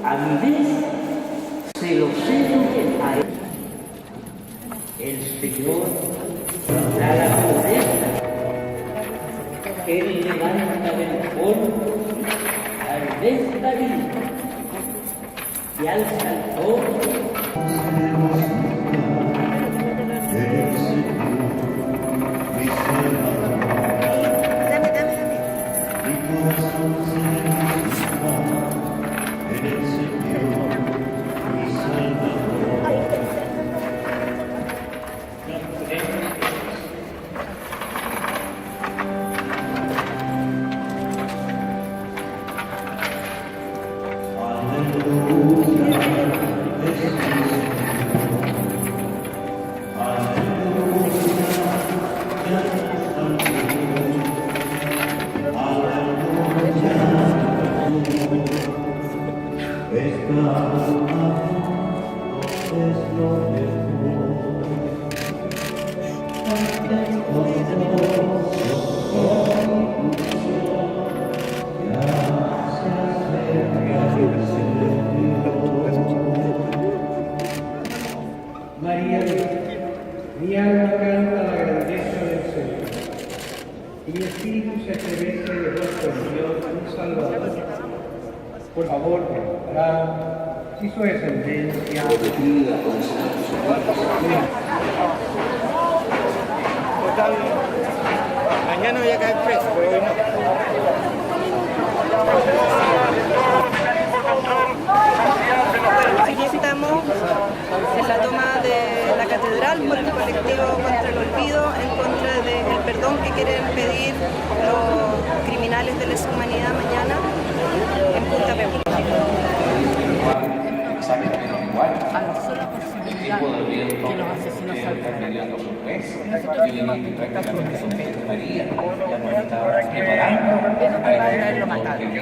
Andrés se lo cede a él. El Señor da la pobreza. Él levanta del polvo al desvalido y al salvador. María, mi alma canta la grandeza del Señor, y mi espíritu se estremece de vuestro Dios, un Salvador. Por favor, para si su descendencia repetida con sus mañana voy a caer preso, pero hoy no. Aquí estamos en la toma de la catedral por el colectivo contra el olvido, en contra del perdón que quieren pedir los criminales de lesa humanidad mañana en Punta Peuco. exactamente igual. A la sola posibilidad que los asesinos salgan. Pero mi padre lo mataron.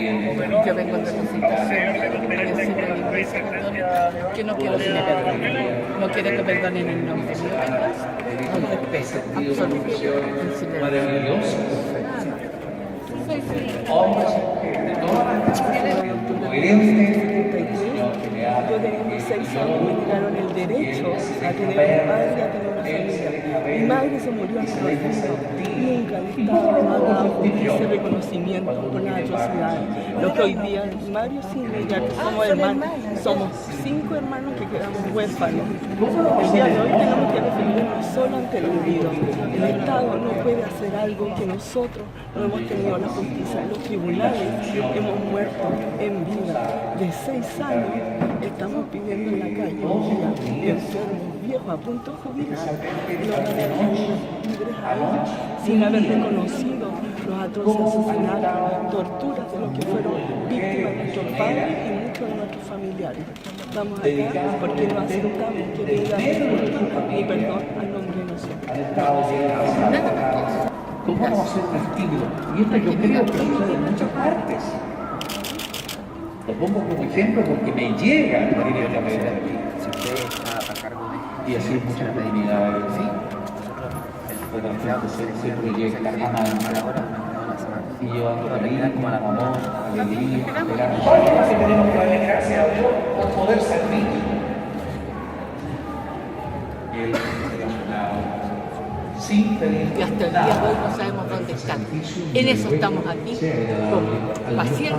Yo vengo en representación de decirle que no quiero que me perdonen. No quiero que perdonen en nombre mío. Con respeto absoluto. Maravilloso. Hombres de todas las coherentes. Yo teniendo 6 años me negaron el derecho a tener un padre y a tener una familia. Mi madre se murió en el olvido. Nunca el Estado ha dado ese reconocimiento por las atrocidades. Lo que hoy día Mario Silva, ya que somos hermanos, somos 5 hermanos que quedamos huérfanos. El día de hoy tenemos que defendernos solo ante el olvido. El Estado no puede hacer algo que nosotros no hemos tenido la justicia. En los tribunales hemos muerto en vida. De 6 años estamos pidiendo en la calle un día, enfermos, viejos, a punto de jubilar, no van a dejar libres ahora, sin haber reconocido los atroces asesinatos, torturas de los que fueron víctimas de nuestros padres y muchos de nuestros familiares. Vamos acá porque no aceptamos que venga justicia ni perdón al nombre de nosotros. ¿Cómo vamos a ser testigos? Y esto yo creo que sucede en muchas partes. Lo pongo como ejemplo porque me llega directamente a mí. Y así es muchas comunidades. Se proyecta y llevando también como la amor, alegría, esperanza. Hoy tenemos que darle gracias a Dios por poder servir. Él sin pedir. Y hasta el día de hoy no sabemos dónde están. En eso estamos aquí, con paciencia,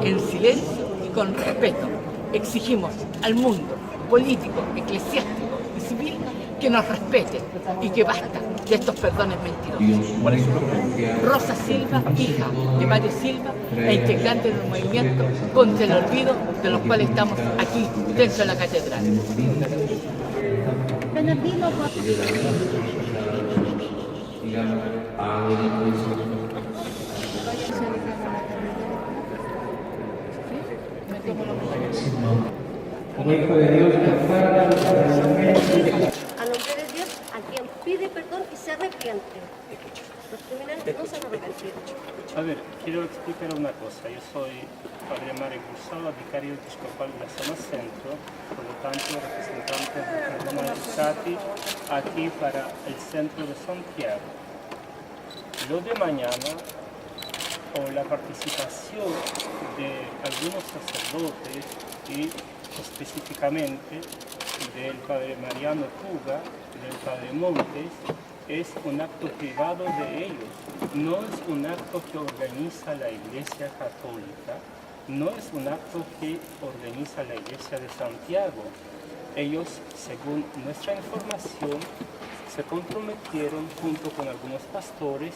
en silencio y con respeto. Exigimos al mundo político, eclesiástico y civil que nos respete y que basta de estos perdones mentirosos. Por eso, Rosa Silva, hija de Mario Silva, e integrante del movimiento contra el olvido, de los cuales estamos aquí dentro de la catedral. como Hijo de Dios, que ampara los corazones. A nombre de Dios, a quien pide perdón y se arrepiente. Los criminales no se han arrepentido. A ver, quiero explicar una cosa. Yo soy Padre Mario Cursado, vicario episcopal de la zona centro, por lo tanto representante del Cardenal Sati aquí para el centro de Santiago. Lo de mañana o la participación de algunos sacerdotes y específicamente del padre Mariano Puga, del padre Montes, es un acto privado de ellos, no es un acto que organiza la Iglesia Católica, no es un acto que organiza la Iglesia de Santiago. Ellos, según nuestra información, se comprometieron junto con algunos pastores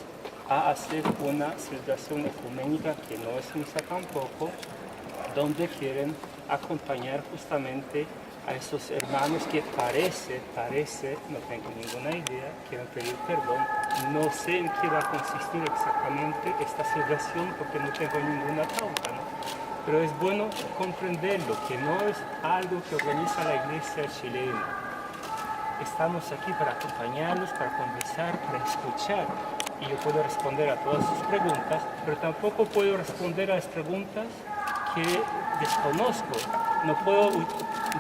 a hacer una celebración ecuménica que no es misa tampoco, donde quieren acompañar justamente a esos hermanos que parece, no tengo ninguna idea, quieren pedir perdón. No sé en qué va a consistir exactamente esta celebración porque no tengo ninguna pauta, ¿no? Pero es bueno comprenderlo, que no es algo que organiza la Iglesia chilena. Estamos aquí para acompañarlos, para conversar, para escuchar. Y yo puedo responder a todas sus preguntas, pero tampoco puedo responder a las preguntas que desconozco. No puedo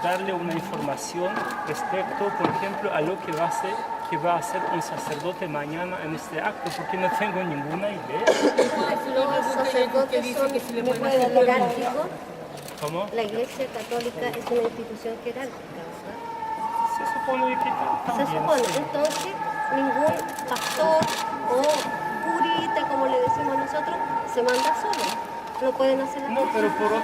darle una información respecto, por ejemplo, a lo que va a hacer un sacerdote mañana en este acto, porque no tengo ninguna idea. Los sacerdotes son un pueblo jerárquico. ¿Cómo? La Iglesia Católica es una institución jerárquica, ¿verdad? Se supone que Se también. supone. Entonces, ningún pastor o curita, como le decimos nosotros, se manda solo. Lo pueden hacer las No, pero personas.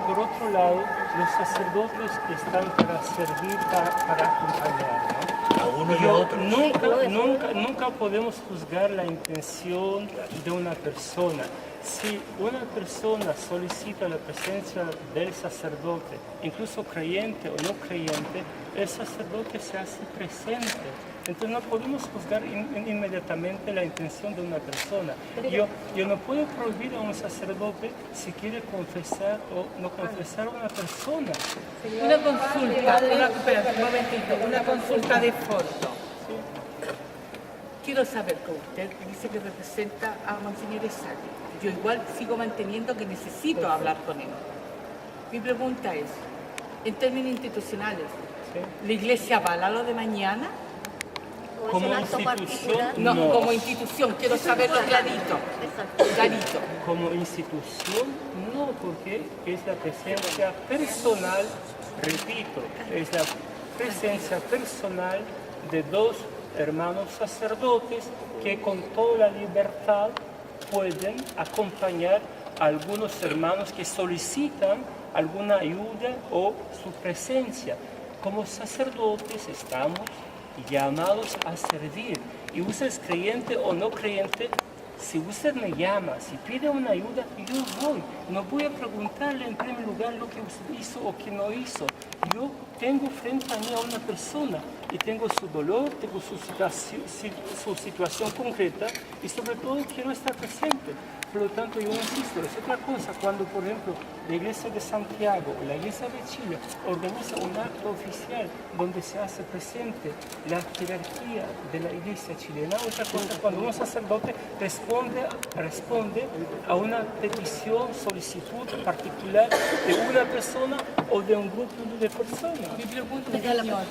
por otro lado, los sacerdotes están para servir, para acompañar, ¿no? A uno y a otro. Nunca podemos juzgar la intención de una persona. Si una persona solicita la presencia del sacerdote, incluso creyente o no creyente, el sacerdote se hace presente. Entonces no podemos juzgar inmediatamente la intención de una persona. Yo no puedo prohibir a un sacerdote si quiere confesar o no confesar a una persona. Una consulta, espera, un momentito, una consulta de fondo. Quiero saber con usted, dice que representa a Monseñor Esati. Yo igual sigo manteniendo que necesito hablar con él. Mi pregunta es, en términos institucionales, ¿la Iglesia avala lo de mañana? ¿O Como es un acto institución, particular? No, como institución, quiero saberlo clarito. Exacto. Clarito. Como institución, no, porque es la presencia personal, repito, es la presencia personal de dos hermanos sacerdotes que con toda la libertad pueden acompañar a algunos hermanos que solicitan alguna ayuda o su presencia. Como sacerdotes estamos llamados a servir. Y usted es creyente o no creyente, si usted me llama, si pide una ayuda, yo voy. No voy a preguntarle en primer lugar lo que usted hizo o que no hizo. Yo tengo frente a mí a una persona y tengo su dolor, tengo su situación concreta y sobre todo quiero estar presente. Por lo tanto, yo insisto, es otra cosa cuando, por ejemplo, la Iglesia de Santiago o la Iglesia de Chile organiza un acto oficial donde se hace presente la jerarquía de la Iglesia chilena. Otra cosa cuando un sacerdote responde a una petición, solicitud particular de una persona o de un grupo de personas. Mi pregunta, señor.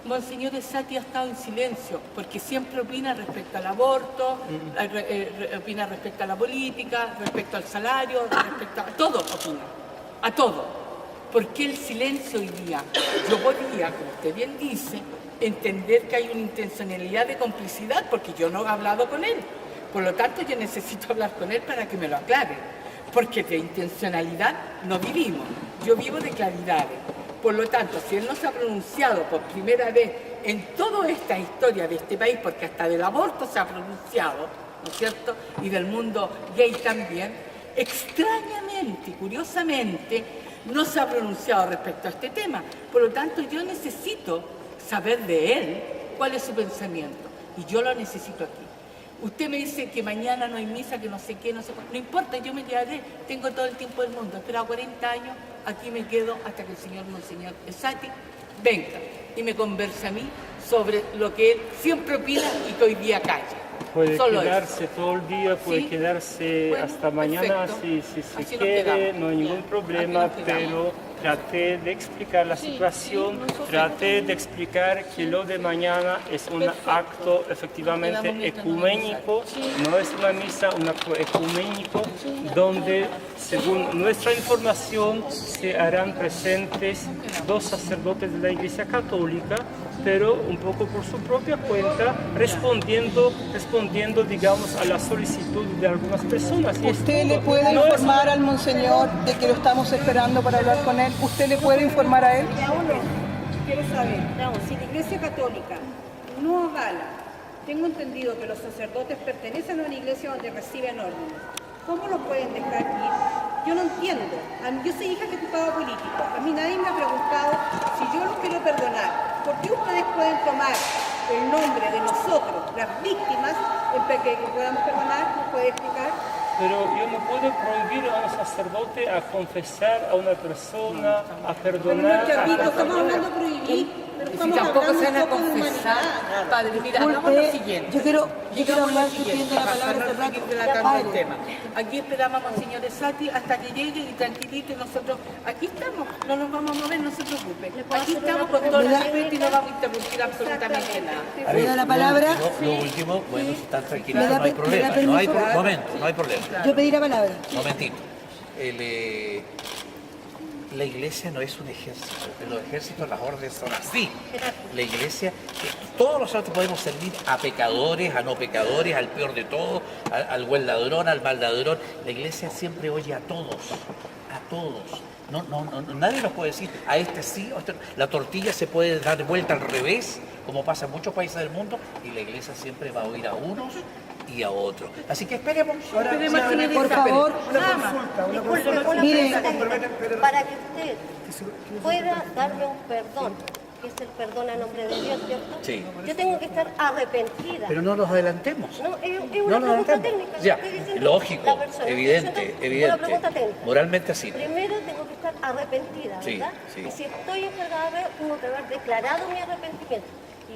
Monseñor Esati ha estado en silencio porque siempre opina respecto al aborto, opina respecto a la política, respecto al salario, respecto a todo, opina, a todo. ¿Por qué el silencio hoy día? Yo podría, como usted bien dice, entender que hay una intencionalidad de complicidad porque yo no he hablado con él. Por lo tanto, yo necesito hablar con él para que me lo aclare. Porque de intencionalidad no vivimos, yo vivo de claridades. Por lo tanto, si él no se ha pronunciado por primera vez en toda esta historia de este país, porque hasta del aborto se ha pronunciado, ¿no es cierto?, y del mundo gay también, extrañamente, curiosamente, no se ha pronunciado respecto a este tema. Por lo tanto, yo necesito saber de él cuál es su pensamiento, y yo lo necesito aquí. Usted me dice que mañana no hay misa, que no sé qué, no sé cuál. No importa, yo me quedaré, tengo todo el tiempo del mundo. He esperado 40 años, aquí me quedo hasta que el señor Monseñor Esati venga y me converse a mí sobre lo que él siempre opina y que hoy día calla. puede Solo quedarse todo el día, puede ¿Sí? quedarse Bueno, hasta mañana perfecto. si Así se nos quiere, quedamos. no hay ningún problema, Aquí nos quedamos. pero traté de explicar la situación, traté de explicar que lo de mañana es un acto efectivamente Quedamos mientras nos ecuménico, no es una misa, un acto ecuménico, donde según nuestra información se harán presentes 2 sacerdotes de la Iglesia Católica, pero un poco por su propia cuenta, respondiendo, digamos, a la solicitud de algunas personas. Y es ¿Usted le todo. puede No es- informar al monseñor de que lo estamos esperando para hablar con él? ¿Usted le puede informar a él? Y a uno, quiero saber, si la Iglesia Católica no avala, tengo entendido que los sacerdotes pertenecen a una iglesia donde reciben órdenes, ¿cómo lo pueden dejar ir? Yo no entiendo. Yo soy hija ejecutada político. A mí nadie me ha preguntado si yo los quiero perdonar. ¿Por qué ustedes pueden tomar el nombre de nosotros, las víctimas, en que podamos perdonar? ¿Nos puede explicar? Pero yo no puedo prohibir a un sacerdote a confesar a una persona, a perdonar. Estamos hablando de prohibir. Pero Si estamos tampoco hablando se van a un poco de confesar, humanidad. padre, mira, hagamos lo siguiente. Yo quiero Digamos hablar, lo siguiente, pidiendo la para palabra no hace rato. seguir relatando el Padre. tema. Aquí esperamos a Monseñor Sati hasta que llegue y tranquilito y nosotros, aquí estamos, no nos vamos a mover, no se preocupe. Aquí estamos con todo el respeto y no vamos a interrumpir absolutamente nada. Le da la palabra. Lo último, bueno, si están Me tranquilos, da no hay pe- problema. me da No hay permiso. momento, no hay problema. Yo pedí la palabra. Momentito. La iglesia no es un ejército. En los ejércitos las órdenes son así. La iglesia, todos nosotros podemos servir a pecadores, a no pecadores, al peor de todos, al buen ladrón, al mal ladrón. La iglesia siempre oye a todos, a todos. No, nadie nos puede decir a este sí, a este no. La tortilla se puede dar vuelta al revés, como pasa en muchos países del mundo, y la iglesia siempre va a oír a unos y a otros. Así que esperemos. Por favor, mire, Para que usted pueda darme un perdón, que es el perdón a nombre de Dios, ¿cierto? Sí. Yo tengo que estar arrepentida. Pero no nos adelantemos. No, es No una nos pregunta adelantemos. técnica. Ya, estoy diciendo lógico, la persona. evidente, Una evidente. pregunta técnica. Moralmente así. Primero tengo que estar arrepentida, Sí, ¿verdad? sí. Y si estoy encargada, tengo que haber declarado mi arrepentimiento.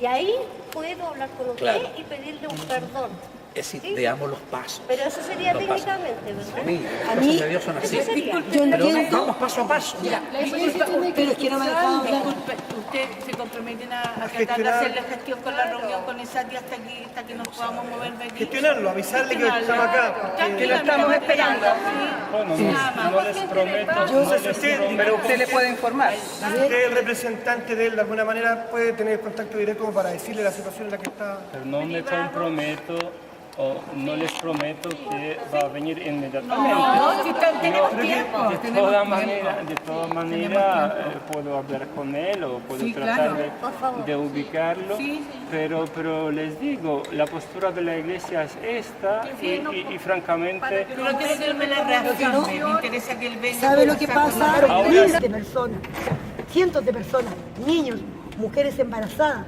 Y ahí puedo hablar con usted Claro. y pedirle un perdón. Es decir, ¿Sí? veamos los pasos. Pero eso sería Los pasos. técnicamente, ¿verdad? Sí, A las mí- cosas de Dios son así. Eso sería. yo Pero entiendo. vamos paso a paso. Pero es que no me dejaba hablar. Usted se comprometen a tratar de hacer la gestión con la reunión con Sati hasta que nos podamos mover de aquí. Gestionarlo, avisarle que estamos acá, porque Tranquila, lo estamos mira, esperando. Bueno, no les prometo, pero Usted le puede informar. usted, el representante de él, de alguna manera puede tener contacto directo como para decirle la situación en la que está. pero no me comprometo o no les prometo que va a venir inmediatamente. No, si tenemos tiempo. De todas maneras puedo hablar con él o puedo tratar Por favor. de ubicarlo, Sí. pero les digo, la postura de la iglesia es esta y francamente Pero quiero que él me la reafirme. Me interesa que él venga. ¿Sabe lo que pasa? Ahora Miles de personas, cientos de personas, niños, mujeres embarazadas.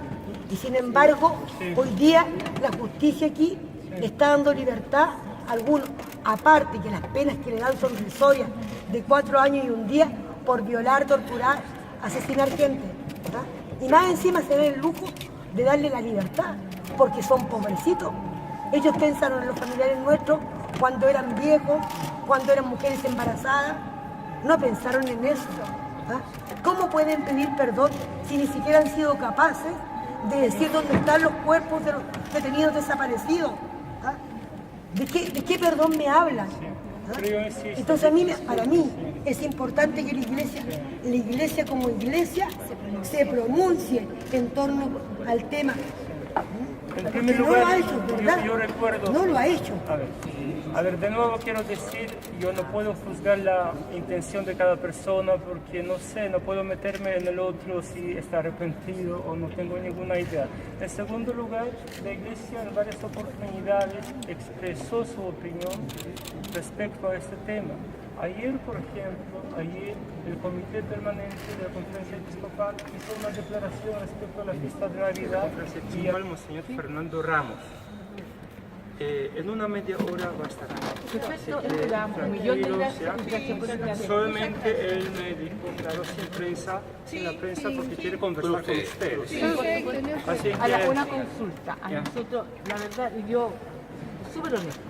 Y sin embargo, hoy día la justicia aquí le está dando libertad a algunos, aparte que las penas que le dan son risorias, de 4 años y 1 día por violar, torturar, asesinar gente. ¿verdad? Y más encima se da el lujo de darle la libertad, porque son pobrecitos. Ellos pensaron en los familiares nuestros cuando eran viejos, cuando eran mujeres embarazadas, no pensaron en eso. ¿ah? ¿Cómo pueden pedir perdón si ni siquiera han sido capaces de decir dónde están los cuerpos de los detenidos desaparecidos? ¿ah? ¿De qué perdón me hablan? ¿ah? pero yo insisto. Entonces para mí es importante que la iglesia como iglesia se pronuncie en torno al tema. En Porque primer no lugar, lo ha hecho, ¿verdad? yo recuerdo. No lo ha hecho. A ver, de nuevo quiero decir, yo no puedo juzgar la intención de cada persona porque no sé, no puedo meterme en el otro si está arrepentido o no tengo ninguna idea. En segundo lugar, la Iglesia en varias oportunidades expresó su opinión respecto a este tema. Ayer, por ejemplo, el Comité Permanente de la Conferencia Episcopal hizo una declaración respecto a la fiesta de Navidad y al Monseñor Fernando Ramos. En una media hora va a estar aquí. Perfecto, Así que esperamos. Un millón de tranquilos, gracias. ¿ya? Gracias por el Solamente él me dijo, claro, sin la prensa, porque quiere conversar con ustedes. Así A que, una consulta, a Ya. nosotros, la verdad, yo súper honesto.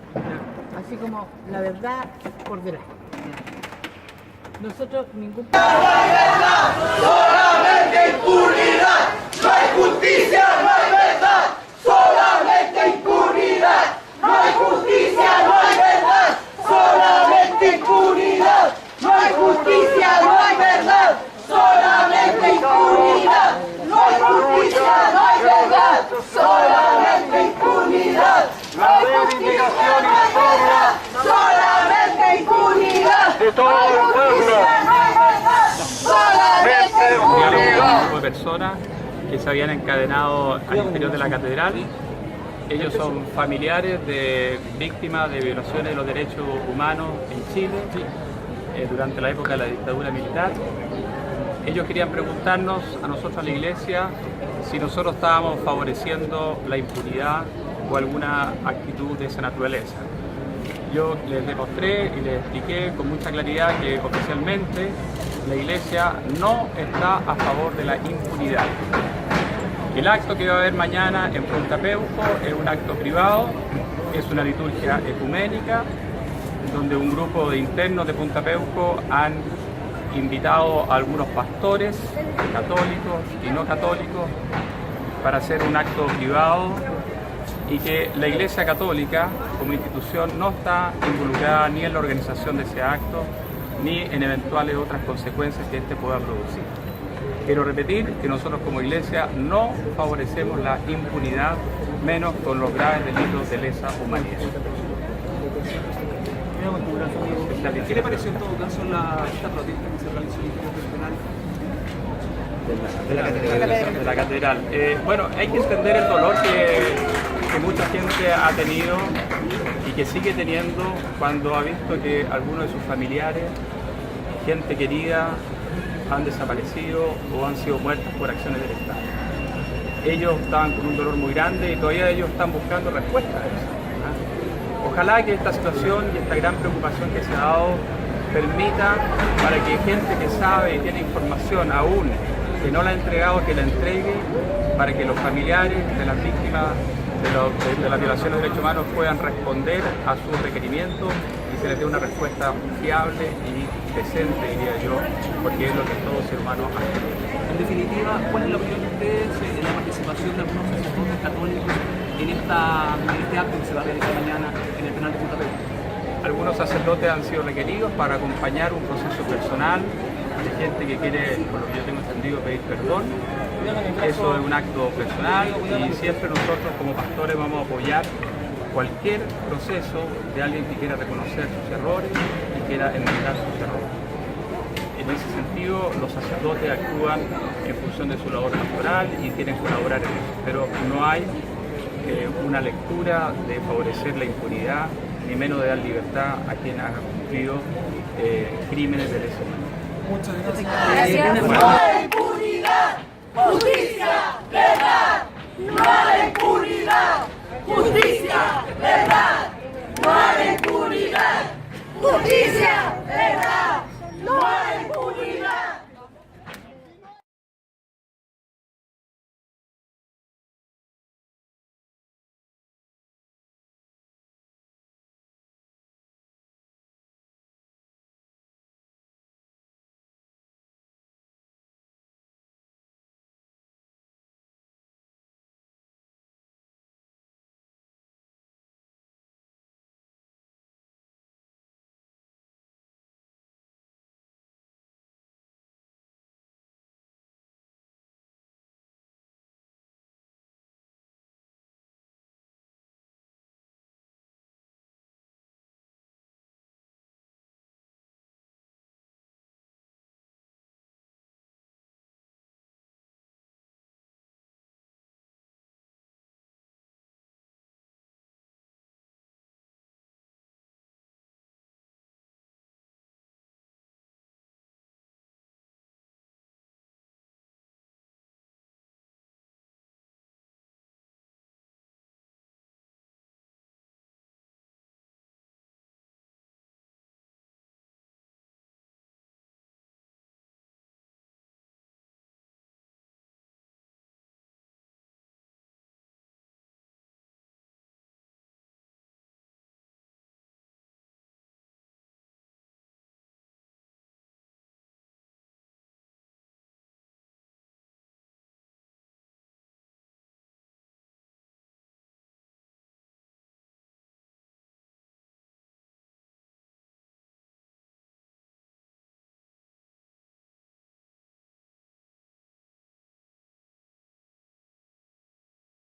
Así como la verdad por delante. Nosotros ningún... ¡No hay verdad! ¡Solamente impunidad! ¡No hay justicia! ¡No hay verdad! ¡Solamente impunidad! ¡No hay justicia! ¡No hay verdad! ¡Solamente impunidad! ¡No hay justicia! ¡No hay verdad! ¡Solamente impunidad! ¡No hay justicia! ¡No hay verdad! ¡Solamente impunidad! ¡No hay justicia! ¡No hay verdad! ¡Solamente impunidad! De todo el pueblo. Un grupo de personas que se habían encadenado al interior de la catedral. Ellos son familiares de víctimas de violaciones de los derechos humanos en Chile durante la época de la dictadura militar. Ellos querían preguntarnos a nosotros, a la Iglesia, si nosotros estábamos favoreciendo la impunidad o alguna actitud de esa naturaleza. Yo les demostré y les expliqué con mucha claridad que oficialmente la Iglesia no está a favor de la impunidad. El acto que va a haber mañana en Punta Peuco es un acto privado, es una liturgia ecuménica, donde un grupo de internos de Punta Peuco han invitado a algunos pastores católicos y no católicos para hacer un acto privado, y que la Iglesia Católica como institución no está involucrada ni en la organización de ese acto ni en eventuales otras consecuencias que este pueda producir. Quiero repetir que nosotros como Iglesia no favorecemos la impunidad, menos con los graves delitos de lesa humanidad. ¿Qué le pareció en todo caso esta protesta que se realizó en el tribunal? De la catedral. Bueno, hay que entender el dolor que mucha gente ha tenido y que sigue teniendo cuando ha visto que algunos de sus familiares, gente querida, han desaparecido o han sido muertos por acciones del Estado. Ellos estaban con un dolor muy grande y todavía ellos están buscando respuestas a eso. Ojalá que esta situación y esta gran preocupación que se ha dado permita para que gente que sabe y tiene información aún que no la ha entregado, que la entregue, para que los familiares de las víctimas de la violación de derechos humanos puedan responder a sus requerimientos y se les dé una respuesta fiable y decente, diría yo, porque es lo que todo ser humano hace. En definitiva, ¿cuál es la opinión de ustedes en la participación de algunos sacerdotes católicos en este acto que se va a realizar mañana en el penal de Punta Peuco? Algunos sacerdotes han sido requeridos para acompañar un proceso personal de gente que quiere, por lo que yo tengo entendido, pedir perdón. Eso es un acto personal y siempre nosotros como pastores vamos a apoyar cualquier proceso de alguien que quiera reconocer sus errores y quiera enmendar sus errores. En ese sentido, los sacerdotes actúan en función de su labor pastoral y quieren colaborar en eso, pero no hay una lectura de favorecer la impunidad, ni menos de dar libertad a quien ha cumplido crímenes de lesa humanidad. Muchas gracias. No hay impunidad, justicia, verdad. No hay impunidad, justicia.